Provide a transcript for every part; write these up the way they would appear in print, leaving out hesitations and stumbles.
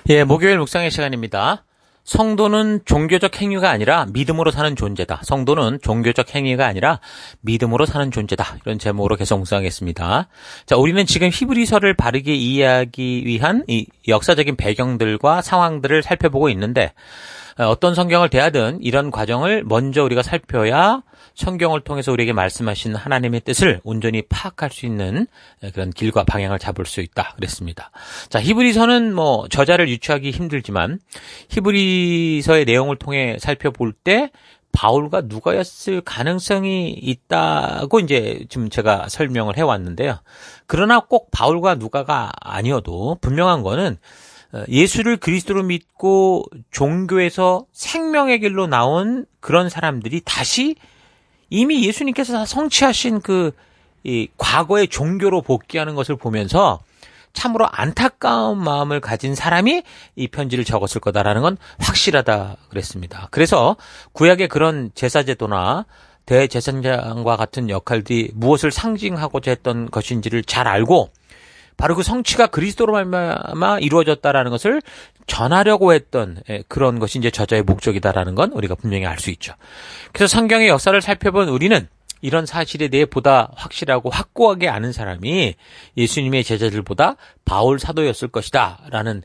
예, 목요일 묵상의 시간입니다. 성도는 종교적 행위가 아니라 믿음으로 사는 존재다. 성도는 종교적 행위가 아니라 믿음으로 사는 존재다. 이런 제목으로 계속 묵상하겠습니다. 자, 우리는 지금 히브리서를 바르게 이해하기 위한 이 역사적인 배경들과 상황들을 살펴보고 있는데, 어떤 성경을 대하든 이런 과정을 먼저 우리가 살펴야 성경을 통해서 우리에게 말씀하신 하나님의 뜻을 온전히 파악할 수 있는 그런 길과 방향을 잡을 수 있다 그랬습니다. 자, 히브리서는 저자를 유추하기 힘들지만 히브리서의 내용을 통해 살펴볼 때 바울과 누가였을 가능성이 있다고 이제 지금 제가 설명을 해왔는데요. 그러나 꼭 바울과 누가가 아니어도 분명한 거는 예수를 그리스도로 믿고 종교에서 생명의 길로 나온 그런 사람들이 다시 이미 예수님께서 다 성취하신 이 과거의 종교로 복귀하는 것을 보면서 참으로 안타까운 마음을 가진 사람이 이 편지를 적었을 거다라는 건 확실하다 그랬습니다. 그래서 구약의 그런 제사제도나 대제사장과 같은 역할들이 무엇을 상징하고자 했던 것인지를 잘 알고 바로 그 성취가 그리스도로 말미암아 이루어졌다라는 것을 전하려고 했던 그런 것이 이제 저자의 목적이다라는 건 우리가 분명히 알 수 있죠. 그래서 성경의 역사를 살펴본 우리는 이런 사실에 대해 보다 확실하고 확고하게 아는 사람이 예수님의 제자들보다 바울 사도였을 것이다라는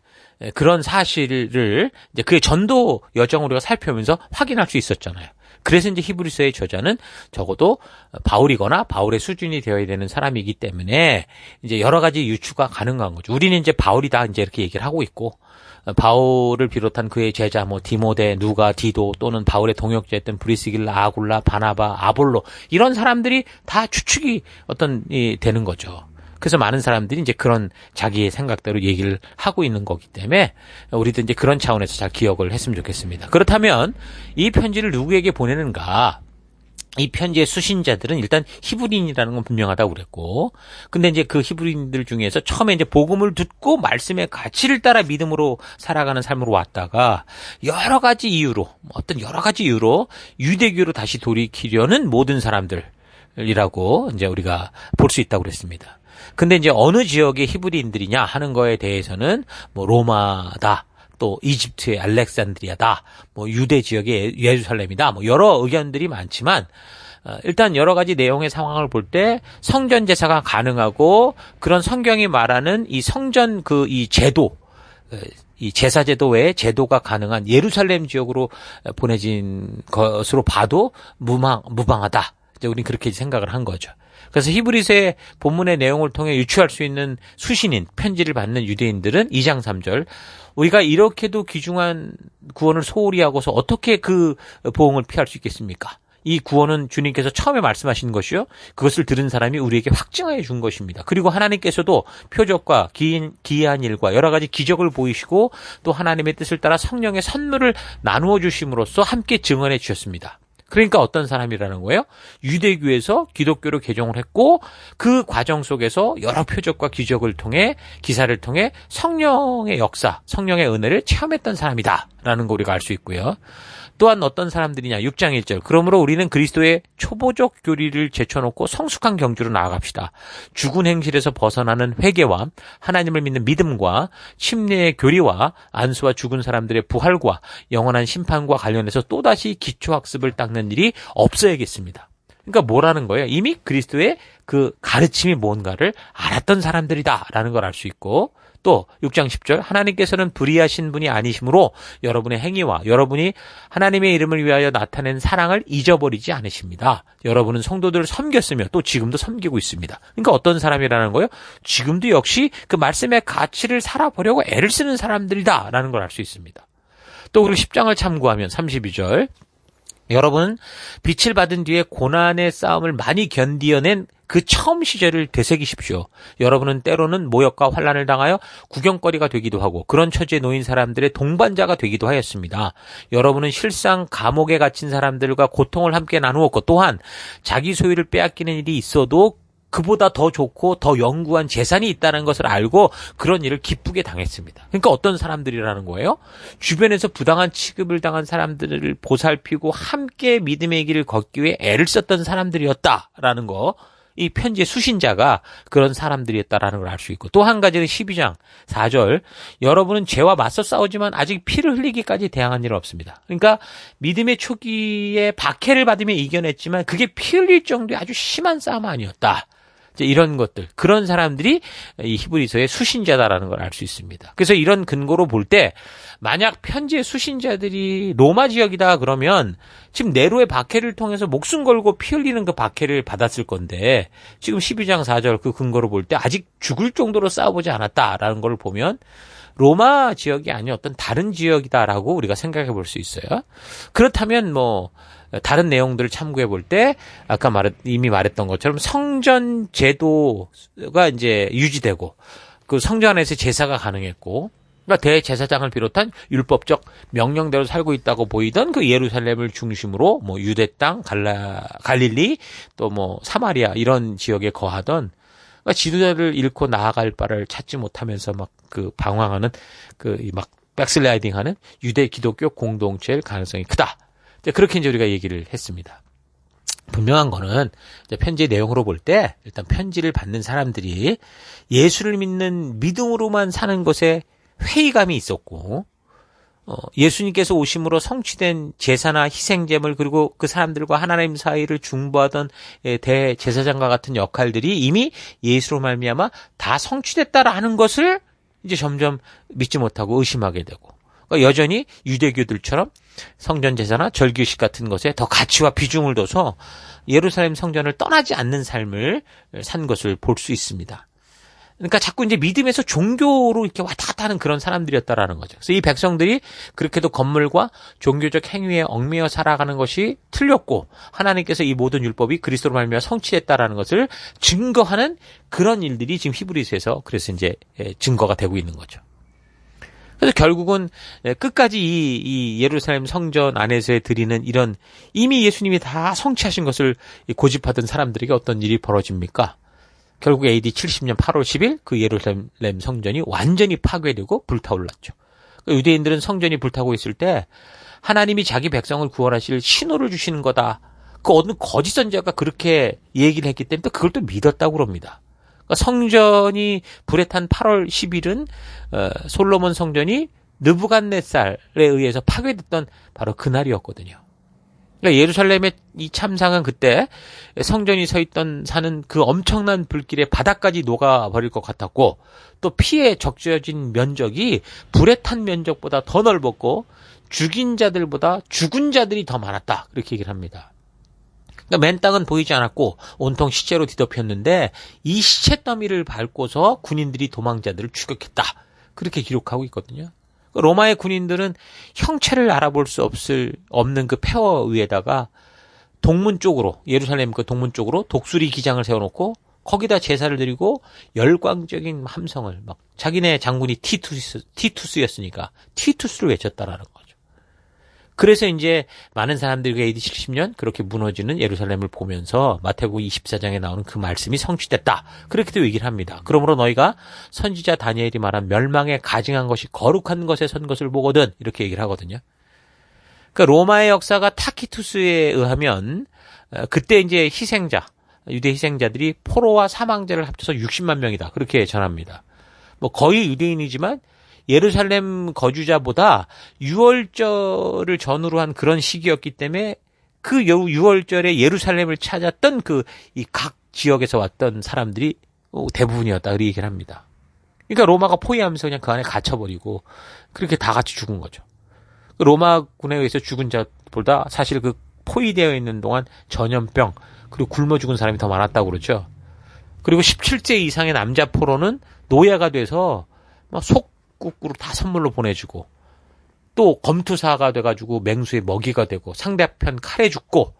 그런 사실을 이제 그의 전도 여정을 우리가 살펴보면서 확인할 수 있었잖아요. 그래서 이제 히브리서의 저자는 적어도 바울이거나 바울의 수준이 되어야 되는 사람이기 때문에 이제 여러 가지 유추가 가능한 거죠. 우리는 이제 바울이다 이제 이렇게 얘기를 하고 있고, 바울을 비롯한 그의 제자 디모데, 누가, 디도 또는 바울의 동역자였던 브리스길라, 아굴라, 바나바, 아볼로 이런 사람들이 다 추측이 되는 거죠. 그래서 많은 사람들이 이제 그런 자기의 생각대로 얘기를 하고 있는 거기 때문에 우리도 이제 그런 차원에서 잘 기억을 했으면 좋겠습니다. 그렇다면 이 편지를 누구에게 보내는가? 이 편지의 수신자들은 일단 히브리인이라는 건 분명하다고 그랬고, 근데 이제 그 히브리인들 중에서 처음에 이제 복음을 듣고 말씀의 가치를 따라 믿음으로 살아가는 삶으로 왔다가 여러 가지 이유로 유대교로 다시 돌이키려는 모든 사람들이라고 이제 우리가 볼 수 있다고 그랬습니다. 근데 이제 어느 지역의 히브리인들이냐 하는 거에 대해서는 로마다, 또 이집트의 알렉산드리아다, 유대 지역의 예루살렘이다, 여러 의견들이 많지만 일단 여러 가지 내용의 상황을 볼 때 성전 제사가 가능하고 그런 성경이 말하는 이 성전 이 제도, 이 제사 제도 외에 제도가 가능한 예루살렘 지역으로 보내진 것으로 봐도 무방하다. 이제 우리는 그렇게 생각을 한 거죠. 그래서 히브리서의 본문의 내용을 통해 유추할 수 있는 수신인, 편지를 받는 유대인들은 2장 3절, 우리가 이렇게도 귀중한 구원을 소홀히 하고서 어떻게 그 보응을 피할 수 있겠습니까? 이 구원은 주님께서 처음에 말씀하신 것이요, 그것을 들은 사람이 우리에게 확증하여 준 것입니다. 그리고 하나님께서도 표적과 기이한 일과 여러 가지 기적을 보이시고 또 하나님의 뜻을 따라 성령의 선물을 나누어 주심으로써 함께 증언해 주셨습니다. 그러니까 어떤 사람이라는 거예요? 유대교에서 기독교로 개종을 했고 그 과정 속에서 여러 표적과 기적을 통해, 기사를 통해 성령의 역사, 성령의 은혜를 체험했던 사람이다라는 거 우리가 알 수 있고요. 또한 어떤 사람들이냐, 6장 1절, 그러므로 우리는 그리스도의 초보적 교리를 제쳐놓고 성숙한 경주로 나아갑시다. 죽은 행실에서 벗어나는 회개와 하나님을 믿는 믿음과 침례의 교리와 안수와 죽은 사람들의 부활과 영원한 심판과 관련해서 또다시 기초학습을 닦는 일이 없어야겠습니다. 그러니까 뭐라는 거예요? 이미 그리스도의 그 가르침이 뭔가를 알았던 사람들이다라는 걸 알 수 있고, 또 6장 10절, 하나님께서는 불의하신 분이 아니시므로 여러분의 행위와 여러분이 하나님의 이름을 위하여 나타낸 사랑을 잊어버리지 않으십니다. 여러분은 성도들을 섬겼으며 또 지금도 섬기고 있습니다. 그러니까 어떤 사람이라는 거예요? 지금도 역시 그 말씀의 가치를 살아보려고 애를 쓰는 사람들이다라는 걸 알 수 있습니다. 또 우리 10장을 참고하면 32절, 여러분은 빛을 받은 뒤에 고난의 싸움을 많이 견디어낸 그 처음 시절을 되새기십시오. 여러분은 때로는 모욕과 환난을 당하여 구경거리가 되기도 하고 그런 처지에 놓인 사람들의 동반자가 되기도 하였습니다. 여러분은 실상 감옥에 갇힌 사람들과 고통을 함께 나누었고 또한 자기 소유를 빼앗기는 일이 있어도 그보다 더 좋고 더 영구한 재산이 있다는 것을 알고 그런 일을 기쁘게 당했습니다. 그러니까 어떤 사람들이라는 거예요? 주변에서 부당한 취급을 당한 사람들을 보살피고 함께 믿음의 길을 걷기 위해 애를 썼던 사람들이었다라는 거. 이 편지의 수신자가 그런 사람들이었다라는 걸 알 수 있고, 또 한 가지는 12장 4절, 여러분은 죄와 맞서 싸우지만 아직 피를 흘리기까지 대항한 일은 없습니다. 그러니까 믿음의 초기에 박해를 받으며 이겨냈지만 그게 피 흘릴 정도의 아주 심한 싸움 아니었다. 이제 이런 것들, 그런 사람들이 이 히브리서의 수신자다라는 걸 알 수 있습니다. 그래서 이런 근거로 볼 때 만약 편지의 수신자들이 로마 지역이다 그러면 지금 네로의 박해를 통해서 목숨 걸고 피 흘리는 그 박해를 받았을 건데, 지금 12장 4절 그 근거로 볼 때 아직 죽을 정도로 싸워보지 않았다라는 걸 보면 로마 지역이 아닌 어떤 다른 지역이다라고 우리가 생각해 볼 수 있어요. 그렇다면 다른 내용들을 참고해 볼 때 아까 이미 말했던 것처럼 성전 제도가 이제 유지되고 그 성전 안에서 제사가 가능했고, 그러니까 대제사장을 비롯한 율법적 명령대로 살고 있다고 보이던 그 예루살렘을 중심으로 유대 땅, 갈릴리, 또 사마리아 이런 지역에 거하던, 그러니까 지도자를 잃고 나아갈 바를 찾지 못하면서 방황하는 백슬라이딩하는 유대 기독교 공동체일 가능성이 크다. 그렇게 이제 우리가 얘기를 했습니다. 분명한 거는 이제 편지의 내용으로 볼 때 일단 편지를 받는 사람들이 예수를 믿는 믿음으로만 사는 것에 회의감이 있었고, 예수님께서 오심으로 성취된 제사나 희생제물, 그리고 그 사람들과 하나님 사이를 중보하던 대제사장과 같은 역할들이 이미 예수로 말미암아 다 성취됐다라는 것을 이제 점점 믿지 못하고 의심하게 되고, 그러니까 여전히 유대교들처럼 성전 제사나 절규식 같은 것에 더 가치와 비중을 둬서 예루살렘 성전을 떠나지 않는 삶을 산 것을 볼 수 있습니다. 그러니까 자꾸 이제 믿음에서 종교로 이렇게 왔다 갔다 하는 그런 사람들이었다라는 거죠. 그래서 이 백성들이 그렇게도 건물과 종교적 행위에 얽매여 살아가는 것이 틀렸고, 하나님께서 이 모든 율법이 그리스도로 말미암아 성취했다라는 것을 증거하는 그런 일들이 지금 히브리서에서 그래서 이제 증거가 되고 있는 거죠. 그래서 결국은 끝까지 이 예루살렘 성전 안에서 드리는 이런 이미 예수님이 다 성취하신 것을 고집하던 사람들에게 어떤 일이 벌어집니까? 결국 AD 70년 8월 10일 그 예루살렘 성전이 완전히 파괴되고 불타올랐죠. 유대인들은 성전이 불타고 있을 때 하나님이 자기 백성을 구원하실 신호를 주시는 거다. 그 어느 거짓 선지자가 그렇게 얘기를 했기 때문에 또 그걸 또 믿었다고 그럽니다. 그러니까 성전이 불에 탄 8월 10일은 솔로몬 성전이 느부갓네살에 의해서 파괴됐던 바로 그날이었거든요. 그러니까 예루살렘의 이 참상은 그때 성전이 서 있던 산은 그 엄청난 불길에 바닥까지 녹아버릴 것 같았고, 또 피에 적셔진 면적이 불에 탄 면적보다 더 넓었고 죽인 자들보다 죽은 자들이 더 많았다. 그렇게 얘기를 합니다. 그러니까 맨 땅은 보이지 않았고 온통 시체로 뒤덮였는데 이 시체 더미를 밟고서 군인들이 도망자들을 추격했다. 그렇게 기록하고 있거든요. 로마의 군인들은 형체를 알아볼 수 없는 그 폐허 위에다가 동문 쪽으로, 예루살렘 그 동문 쪽으로 독수리 기장을 세워놓고 거기다 제사를 드리고 열광적인 함성을 자기네 장군이 티투스였으니까 티투스를 외쳤다라는 거죠. 그래서 이제 많은 사람들이 AD 70년 그렇게 무너지는 예루살렘을 보면서 마태복음 24장에 나오는 그 말씀이 성취됐다. 그렇게도 얘기를 합니다. 그러므로 너희가 선지자 다니엘이 말한 멸망에 가증한 것이 거룩한 것에 선 것을 보거든. 이렇게 얘기를 하거든요. 그러니까 로마의 역사가 타키투스에 의하면 그때 이제 유대 희생자들이 포로와 사망자를 합쳐서 60만 명이다. 그렇게 전합니다. 거의 유대인이지만 예루살렘 거주자보다 유월절을 전후로 한 그런 시기였기 때문에 그 유월절에 예루살렘을 찾았던 이 각 지역에서 왔던 사람들이 대부분이었다. 그렇게 얘기를 합니다. 그러니까 로마가 포위하면서 그냥 그 안에 갇혀버리고 그렇게 다 같이 죽은 거죠. 로마군에 의해서 죽은 자보다 사실 그 포위되어 있는 동안 전염병 그리고 굶어 죽은 사람이 더 많았다고 그러죠. 그리고 17세 이상의 남자 포로는 노예가 돼서 속국으로 다 선물로 보내주고, 또 검투사가 돼가지고 맹수의 먹이가 되고 상대편 칼에 죽고,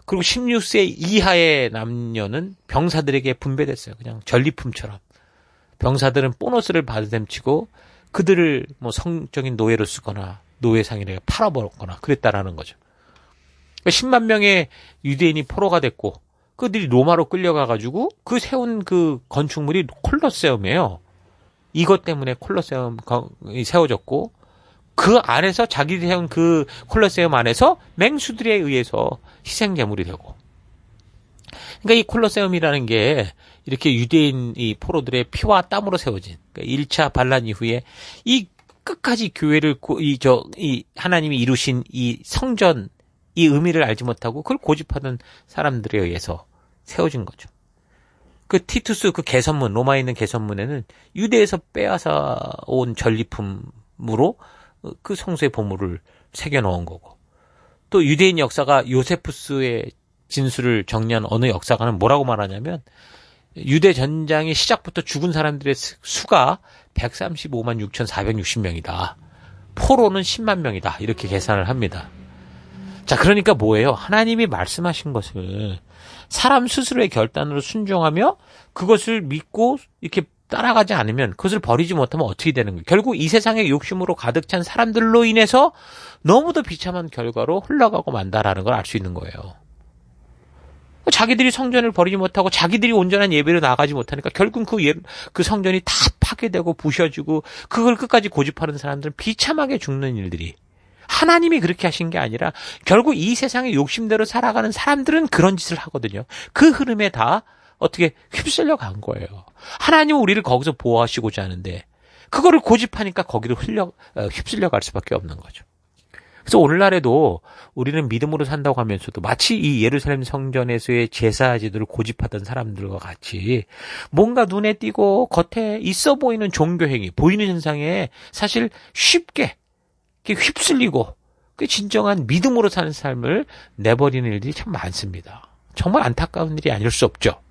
그리고 16세 이하의 남녀는 병사들에게 분배됐어요. 그냥 전리품처럼. 병사들은 보너스를 받으셈치고 그들을 성적인 노예로 쓰거나 노예상인에게 팔아먹거나 그랬다라는 거죠. 10만 명의 유대인이 포로가 됐고 그들이 로마로 끌려가가지고 그 세운 그 건축물이 콜로세움이에요. 이것 때문에 콜로세움이 세워졌고 그 안에서 자기들이 세운 그 콜로세움 안에서 맹수들에 의해서 희생제물이 되고, 그러니까 이 콜로세움이라는 게 이렇게 유대인 이 포로들의 피와 땀으로 세워진, 그러니까 1차 반란 이후에 이 끝까지 교회를 이 하나님이 이루신 이 성전 이 의미를 알지 못하고 그걸 고집하던 사람들에 의해서 세워진 거죠. 그 티투스 그 개선문, 로마에 있는 개선문에는 유대에서 빼앗아 온 전리품으로 그 성소의 보물을 새겨 넣은 거고, 또 유대인 역사가 요세푸스의 진술을 정리한 어느 역사가는 뭐라고 말하냐면, 유대 전장의 시작부터 죽은 사람들의 수가 135만 6,460명이다. 포로는 10만 명이다. 이렇게 계산을 합니다. 자, 그러니까 뭐예요? 하나님이 말씀하신 것을 사람 스스로의 결단으로 순종하며 그것을 믿고 이렇게 따라가지 않으면, 그것을 버리지 못하면 어떻게 되는 거예요? 결국 이 세상의 욕심으로 가득 찬 사람들로 인해서 너무도 비참한 결과로 흘러가고 만다라는 걸 알 수 있는 거예요. 자기들이 성전을 버리지 못하고 자기들이 온전한 예배로 나가지 못하니까 결국 그 성전이 다 파괴되고 부셔지고, 그걸 끝까지 고집하는 사람들은 비참하게 죽는 일들이, 하나님이 그렇게 하신 게 아니라 결국 이 세상의 욕심대로 살아가는 사람들은 그런 짓을 하거든요. 그 흐름에 다 어떻게 휩쓸려 간 거예요. 하나님은 우리를 거기서 보호하시고자 하는데 그거를 고집하니까 거기로 휩쓸려 갈 수밖에 없는 거죠. 그래서 오늘날에도 우리는 믿음으로 산다고 하면서도 마치 이 예루살렘 성전에서의 제사 제도를 고집하던 사람들과 같이 뭔가 눈에 띄고 겉에 있어 보이는 종교 행위, 보이는 현상에 사실 쉽게 휩쓸리고 그 진정한 믿음으로 사는 삶을 내버리는 일들이 참 많습니다. 정말 안타까운 일이 아닐 수 없죠.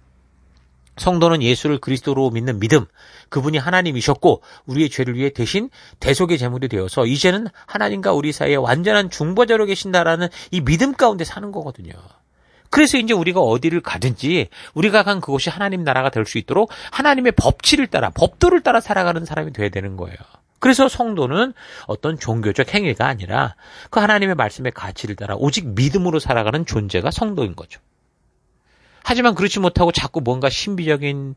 성도는 예수를 그리스도로 믿는 믿음, 그분이 하나님이셨고 우리의 죄를 위해 대신 대속의 제물이 되어서 이제는 하나님과 우리 사이에 완전한 중보자로 계신다라는 이 믿음 가운데 사는 거거든요. 그래서 이제 우리가 어디를 가든지 우리가 간 그곳이 하나님 나라가 될 수 있도록 하나님의 법치를 따라, 법도를 따라 살아가는 사람이 돼야 되는 거예요. 그래서 성도는 어떤 종교적 행위가 아니라 그 하나님의 말씀의 가치를 따라 오직 믿음으로 살아가는 존재가 성도인 거죠. 하지만 그렇지 못하고 자꾸 뭔가 신비적인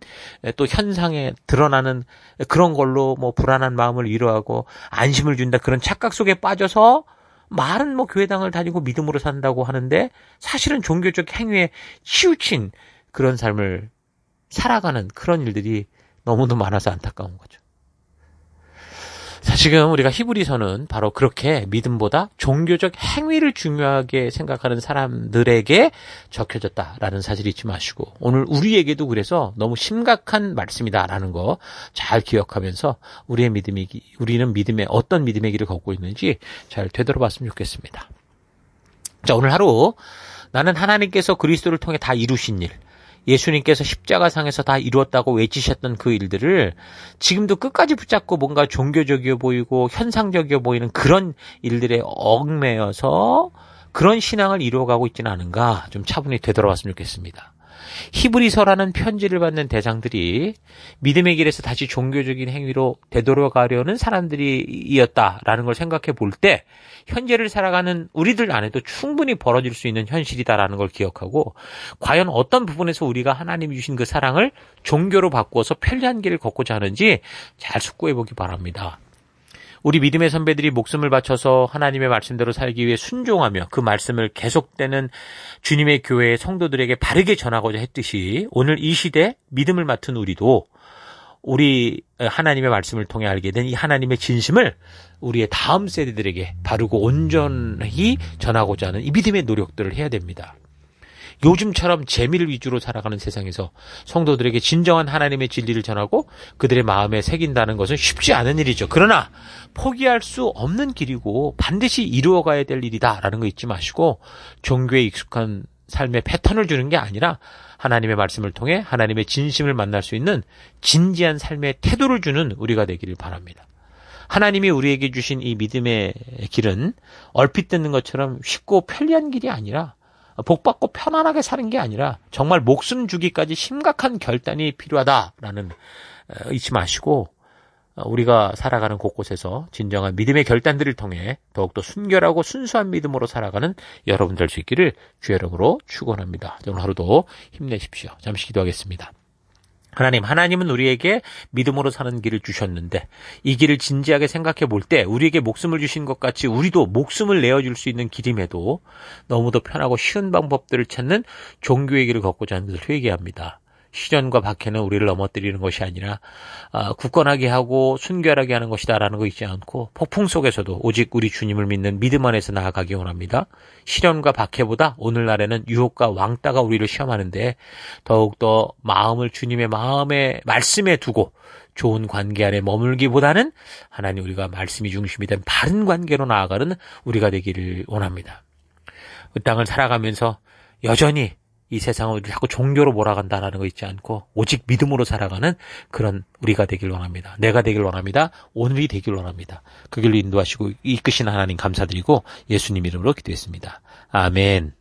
또 현상에 드러나는 그런 걸로 뭐 불안한 마음을 위로하고 안심을 준다, 그런 착각 속에 빠져서 말은 뭐 교회당을 다니고 믿음으로 산다고 하는데 사실은 종교적 행위에 치우친 그런 삶을 살아가는 그런 일들이 너무도 많아서 안타까운 거죠. 자, 지금 우리가 히브리서는 바로 그렇게 믿음보다 종교적 행위를 중요하게 생각하는 사람들에게 적혀졌다라는 사실을 잊지 마시고, 오늘 우리에게도 그래서 너무 심각한 말씀이다라는 거 잘 기억하면서 우리는 믿음의 어떤 믿음의 길을 걷고 있는지 잘 되돌아봤으면 좋겠습니다. 자, 오늘 하루 나는 하나님께서 그리스도를 통해 다 이루신 일, 예수님께서 십자가상에서 다 이루었다고 외치셨던 그 일들을 지금도 끝까지 붙잡고 뭔가 종교적이어 보이고 현상적이어 보이는 그런 일들에 얽매여서 그런 신앙을 이루어가고 있지는 않은가, 좀 차분히 되돌아봤으면 좋겠습니다. 히브리서라는 편지를 받는 대상들이 믿음의 길에서 다시 종교적인 행위로 되돌아가려는 사람들이었다라는 걸 생각해 볼 때 현재를 살아가는 우리들 안에도 충분히 벌어질 수 있는 현실이다라는 걸 기억하고, 과연 어떤 부분에서 우리가 하나님이 주신 그 사랑을 종교로 바꾸어서 편리한 길을 걷고자 하는지 잘 숙고해 보기 바랍니다. 우리 믿음의 선배들이 목숨을 바쳐서 하나님의 말씀대로 살기 위해 순종하며 그 말씀을 계속되는 주님의 교회의 성도들에게 바르게 전하고자 했듯이, 오늘 이 시대 믿음을 맡은 우리도 우리 하나님의 말씀을 통해 알게 된 이 하나님의 진심을 우리의 다음 세대들에게 바르고 온전히 전하고자 하는 이 믿음의 노력들을 해야 됩니다. 요즘처럼 재미를 위주로 살아가는 세상에서 성도들에게 진정한 하나님의 진리를 전하고 그들의 마음에 새긴다는 것은 쉽지 않은 일이죠. 그러나 포기할 수 없는 길이고 반드시 이루어가야 될 일이다라는 거 잊지 마시고, 종교에 익숙한 삶의 패턴을 주는 게 아니라 하나님의 말씀을 통해 하나님의 진심을 만날 수 있는 진지한 삶의 태도를 주는 우리가 되기를 바랍니다. 하나님이 우리에게 주신 이 믿음의 길은 얼핏 듣는 것처럼 쉽고 편리한 길이 아니라, 복받고 편안하게 사는 게 아니라 정말 목숨 주기까지 심각한 결단이 필요하다라는 잊지 마시고, 우리가 살아가는 곳곳에서 진정한 믿음의 결단들을 통해 더욱더 순결하고 순수한 믿음으로 살아가는 여러분 될 수 있기를 주의 이름으로 축원합니다. 오늘 하루도 힘내십시오. 잠시 기도하겠습니다. 하나님은 우리에게 믿음으로 사는 길을 주셨는데 이 길을 진지하게 생각해 볼 때 우리에게 목숨을 주신 것 같이 우리도 목숨을 내어줄 수 있는 길임에도 너무도 편하고 쉬운 방법들을 찾는 종교의 길을 걷고자 하는 것을 회개합니다. 시련과 박해는 우리를 넘어뜨리는 것이 아니라 굳건하게 하고 순결하게 하는 것이다라는 거 잊지 않고 폭풍 속에서도 오직 우리 주님을 믿는 믿음 안에서 나아가기 원합니다. 시련과 박해보다 오늘날에는 유혹과 왕따가 우리를 시험하는데 더욱더 마음을 주님의 마음의 말씀에 두고 좋은 관계 안에 머물기보다는 하나님 우리가 말씀이 중심이 된 바른 관계로 나아가는 우리가 되기를 원합니다. 그 땅을 살아가면서 여전히 이 세상을 자꾸 종교로 몰아간다라는 거 잊지 않고 오직 믿음으로 살아가는 그런 우리가 되길 원합니다. 내가 되길 원합니다. 오늘이 되길 원합니다. 그 길로 인도하시고 이끄신 하나님 감사드리고 예수님 이름으로 기도했습니다. 아멘.